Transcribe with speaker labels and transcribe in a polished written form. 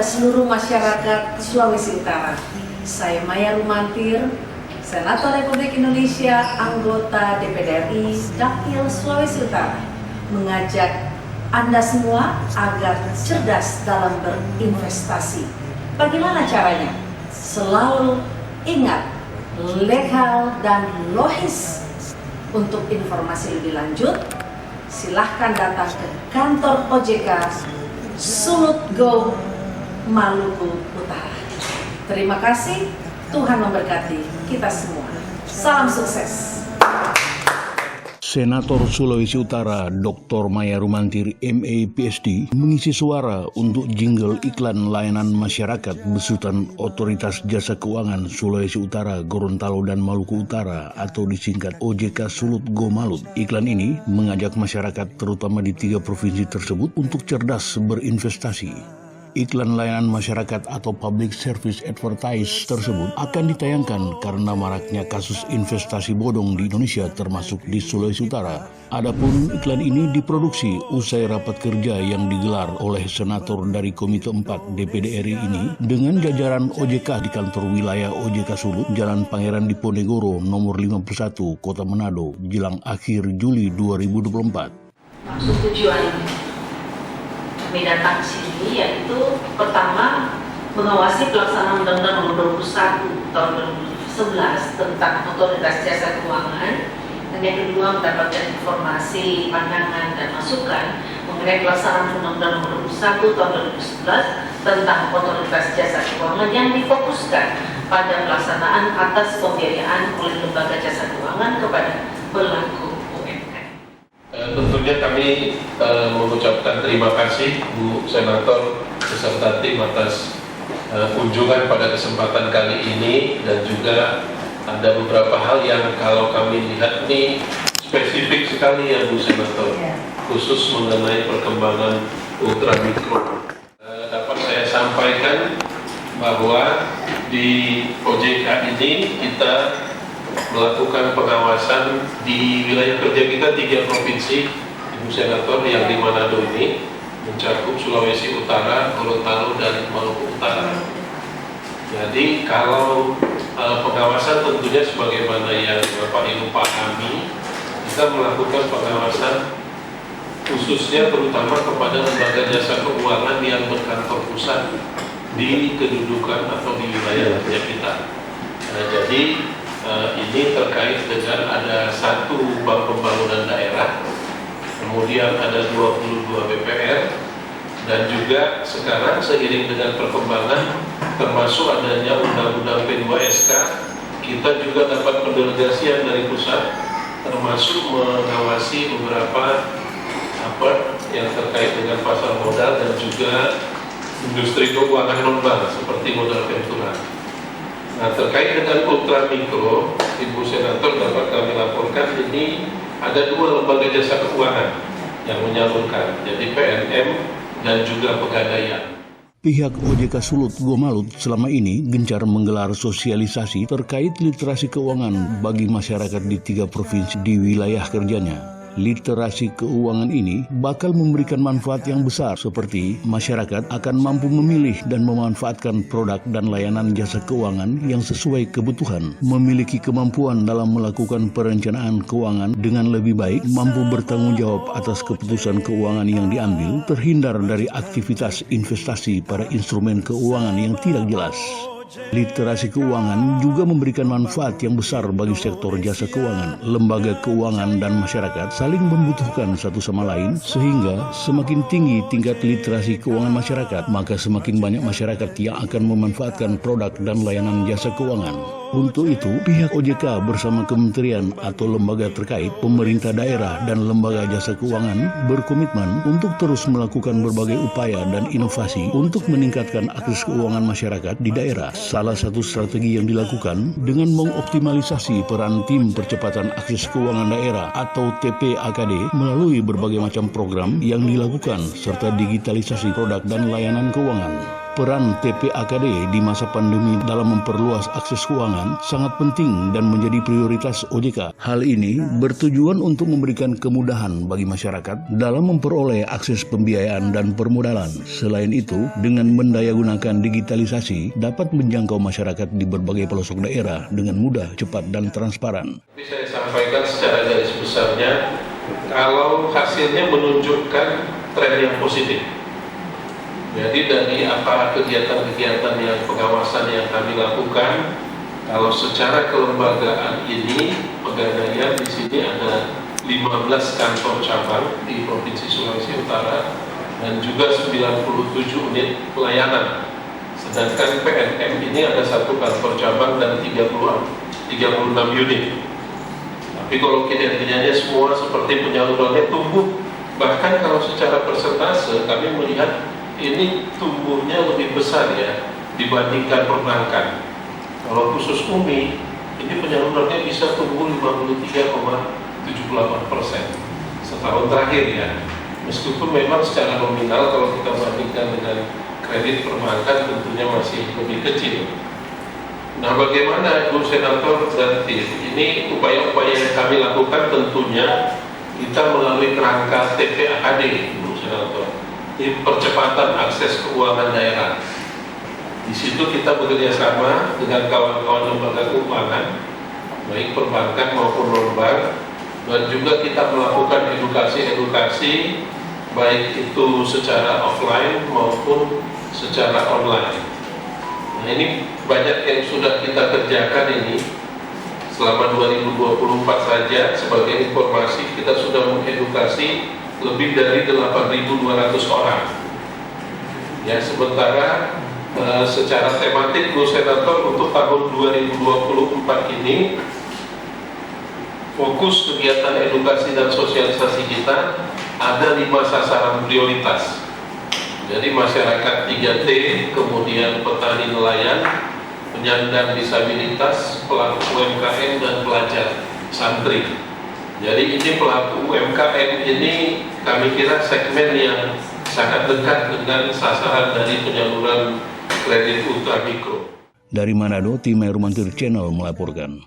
Speaker 1: kepada seluruh masyarakat Sulawesi Utara. Saya Maya Rumantir, Senator Republik Indonesia, anggota DPD RI Dapil Sulawesi Utara, mengajak Anda semua agar cerdas dalam berinvestasi. Bagaimana caranya? Selalu ingat, legal dan logis. Untuk informasi lebih lanjut, silahkan datang ke kantor OJK Sulut Go, Maluku Utara. Terima kasih, Tuhan memberkati kita semua. Salam sukses.
Speaker 2: Senator Sulawesi Utara Dr. Maya Rumantir MA PhD mengisi suara untuk jingle iklan layanan masyarakat besutan Otoritas Jasa Keuangan Sulawesi Utara, Gorontalo dan Maluku Utara atau disingkat OJK Sulut Go Malut. Iklan ini mengajak masyarakat terutama di 3 provinsi tersebut untuk cerdas berinvestasi. Iklan layanan masyarakat atau public service advertise tersebut akan ditayangkan karena maraknya kasus investasi bodong di Indonesia termasuk di Sulawesi Utara. Adapun iklan ini diproduksi usai rapat kerja yang digelar oleh senator dari Komite 4 DPD RI ini dengan jajaran OJK di kantor wilayah OJK Sulut, Jalan Pangeran Diponegoro, nomor 51, Kota Manado, jelang akhir Juli 2024.
Speaker 1: Maksud tujuan kami datang ke sini yaitu pertama mengawasi pelaksanaan Undang-Undang Nomor 21 Tahun 2011 tentang Otoritas Jasa Keuangan, dan yang kedua mendapatkan informasi, pandangan dan masukan mengenai pelaksanaan Undang-Undang Nomor 21 Tahun 2011 tentang Otoritas Jasa Keuangan yang difokuskan pada pelaksanaan atas pembiayaan oleh lembaga jasa keuangan kepada pelaku.
Speaker 3: Tentunya kami mengucapkan terima kasih Bu Senator beserta tim atas kunjungan pada kesempatan kali ini, dan juga ada beberapa hal yang kalau kami lihat ini spesifik sekali ya Bu Senator, khusus mengenai perkembangan ultramikro. Dapat saya sampaikan bahwa di OJK ini kita melakukan pengawasan di wilayah kerja kita 3 provinsi, Ibu Senator, yang di Manado ini mencakup Sulawesi Utara, Gorontalo dan Maluku Utara. Jadi kalau pengawasan tentunya sebagaimana yang Bapak Ibu pahami, kita melakukan pengawasan khususnya terutama kepada lembaga jasa keuangan yang berkantor pusat di kedudukan atau di wilayah kerja kita. Jadi ini terkait dengan ada 1 Bank Pembangunan Daerah, kemudian ada 22 BPR, dan juga sekarang seiring dengan perkembangan termasuk adanya Undang-Undang P2SK, kita juga dapat pendelegasian dari pusat termasuk mengawasi beberapa yang terkait dengan pasar modal dan juga industri keuangan non-bank seperti modal ventura. Nah, terkait dengan ultramikro, Ibu Senator, dapat kami laporkan ini ada 2 lembaga jasa keuangan yang menyalurkan, jadi PNM dan juga Pegadaian.
Speaker 2: Pihak OJK Sulut Go Malut selama ini gencar menggelar sosialisasi terkait literasi keuangan bagi masyarakat di 3 provinsi di wilayah kerjanya. Literasi keuangan ini bakal memberikan manfaat yang besar, seperti masyarakat akan mampu memilih dan memanfaatkan produk dan layanan jasa keuangan yang sesuai kebutuhan, memiliki kemampuan dalam melakukan perencanaan keuangan dengan lebih baik, mampu bertanggung jawab atas keputusan keuangan yang diambil, terhindar dari aktivitas investasi pada instrumen keuangan yang tidak jelas. Literasi keuangan juga memberikan manfaat yang besar bagi sektor jasa keuangan. Lembaga keuangan dan masyarakat saling membutuhkan satu sama lain, sehingga semakin tinggi tingkat literasi keuangan masyarakat, maka semakin banyak masyarakat yang akan memanfaatkan produk dan layanan jasa keuangan. Untuk itu, pihak OJK bersama kementerian atau lembaga terkait, pemerintah daerah dan lembaga jasa keuangan berkomitmen untuk terus melakukan berbagai upaya dan inovasi untuk meningkatkan akses keuangan masyarakat di daerah. Salah satu strategi yang dilakukan dengan mengoptimalisasi peran tim percepatan akses keuangan daerah atau TPAKD melalui berbagai macam program yang dilakukan serta digitalisasi produk dan layanan keuangan. Peran TPAKD di masa pandemi dalam memperluas akses keuangan sangat penting dan menjadi prioritas OJK. Hal ini bertujuan untuk memberikan kemudahan bagi masyarakat dalam memperoleh akses pembiayaan dan permodalan. Selain itu, dengan mendayagunakan digitalisasi dapat menjangkau masyarakat di berbagai pelosok daerah dengan mudah, cepat, dan transparan.
Speaker 3: Saya sampaikan secara garis besarnya, kalau hasilnya menunjukkan tren yang positif. Jadi dari apa kegiatan-kegiatan yang pengawasan yang kami lakukan, kalau secara kelembagaan ini Pegadaian di sini ada 15 kantor cabang di Provinsi Sulawesi Utara dan juga 97 unit pelayanan. Sedangkan PNM ini ada 1 kantor cabang dan 36 unit. Tapi kalau kinerjanya semua seperti penyalurannya tumbuh, bahkan kalau secara persentase kami melihat ini tumbuhnya lebih besar ya dibandingkan perbankan. Kalau khusus UMI, ini penyalurannya bisa tumbuh 53,78% setahun terakhir ya. Meskipun memang secara nominal kalau kita bandingkan dengan kredit perbankan tentunya masih lebih kecil. Nah, bagaimana Ibu Senator dan tim? Ini upaya-upaya yang kami lakukan tentunya kita melalui kerangka TPAKD, Ibu Senator. Percepatan akses keuangan daerah. Di situ kita bekerja sama dengan kawan-kawan lembaga keuangan, baik perbankan maupun non-bank, dan juga kita melakukan edukasi, baik itu secara offline maupun secara online. Nah, ini banyak yang sudah kita kerjakan ini selama 2024 saja. Sebagai informasi, kita sudah mengedukasi lebih dari 8.200 orang. Ya, sementara secara tematik Bu Senator untuk tahun 2024 ini fokus kegiatan edukasi dan sosialisasi kita ada 5 sasaran prioritas. Jadi masyarakat 3T, kemudian petani nelayan, penyandang disabilitas, pelaku UMKM dan pelajar santri. Jadi ini pelaku UMKM ini kami kira segmen yang sangat dekat dengan sasaran dari penyaluran kredit ultramikro.
Speaker 2: Dari Manado, tim Air Mantir Channel melaporkan.